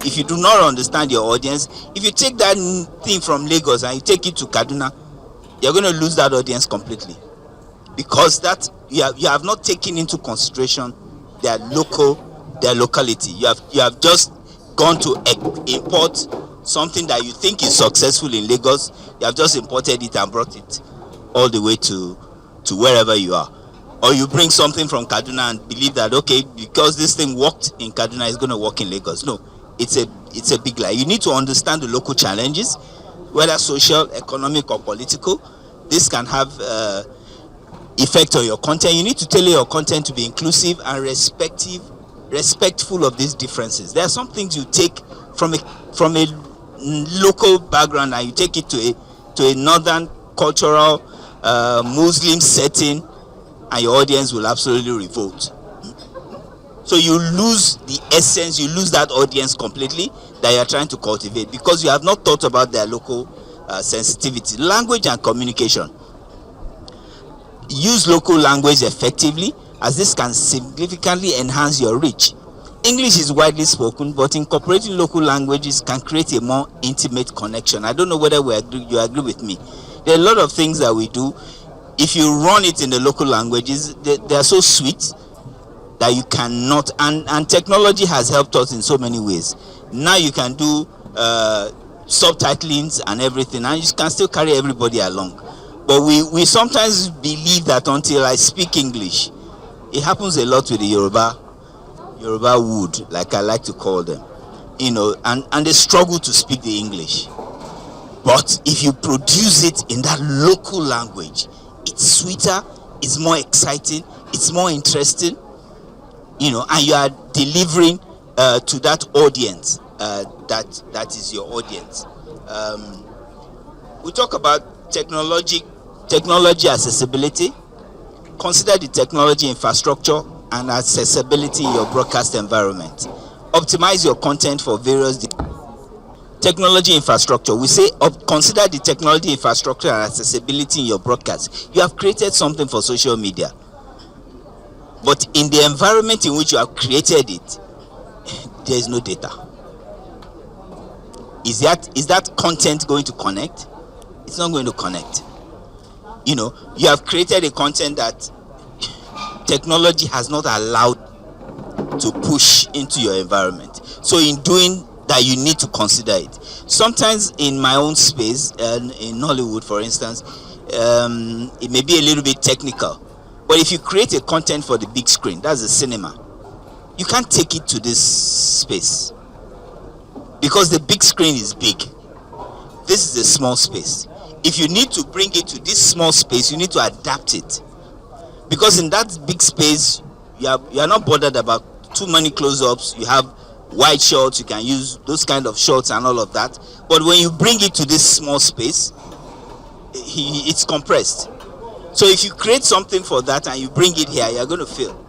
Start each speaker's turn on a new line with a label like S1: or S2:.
S1: if you do not understand your audience, if you take that thing from Lagos and you take it to Kaduna, you're going to lose that audience completely, because that you have not taken into consideration their locality. You have just gone to import something that you think is successful in Lagos. You have just imported it and brought it all the way to wherever you are. Or you bring something from Kaduna and believe that, okay, because this thing worked in Kaduna, it's going to work in Lagos. No, it's a big lie. You need to understand the local challenges, whether social, economic, or political. This can have effect on your content. You need to tailor your content to be inclusive and respectful of these differences. There are some things you take from a local background and you take it to a northern cultural Muslim setting, and your audience will absolutely revolt. So you lose the essence, you lose that audience completely that you are trying to cultivate, because you have not thought about their local sensitivity. Language and communication. Use local language effectively, as this can significantly enhance your reach. English is widely spoken, but incorporating local languages can create a more intimate connection. I don't know whether you agree with me. There are a lot of things that we do. If you run it in the local languages, they are so sweet that you cannot, and technology has helped us in so many ways. Now you can do subtitlings and everything, and you can still carry everybody along. But we sometimes believe that until I speak English, it happens a lot with the Yoruba wood, like I like to call them, and they struggle to speak the English. But if you produce it in that local language, it's sweeter, it's more exciting, it's more interesting, and you are delivering to that audience that is your audience. We talk about technology accessibility. Consider the technology infrastructure and accessibility in your broadcast environment. Optimize your content for various technology infrastructure. We say consider the technology infrastructure and accessibility in your broadcast. You have created something for social media, but in the environment in which you have created it, there is no data. Is that content going to connect? It's not going to connect. You have created a content that technology has not allowed to push into your environment. So in doing that, you need to consider it. Sometimes in my own space, in Hollywood, for instance, it may be a little bit technical. But if you create a content for the big screen, that's the cinema, you can't take it to this space, because the big screen is big. This is a small space. If you need to bring it to this small space, you need to adapt it, because in that big space, you are not bothered about too many close-ups. You have wide shots, you can use those kind of shots and all of that. But when you bring it to this small space, it's compressed. So if you create something for that and you bring it here, you're going to fail.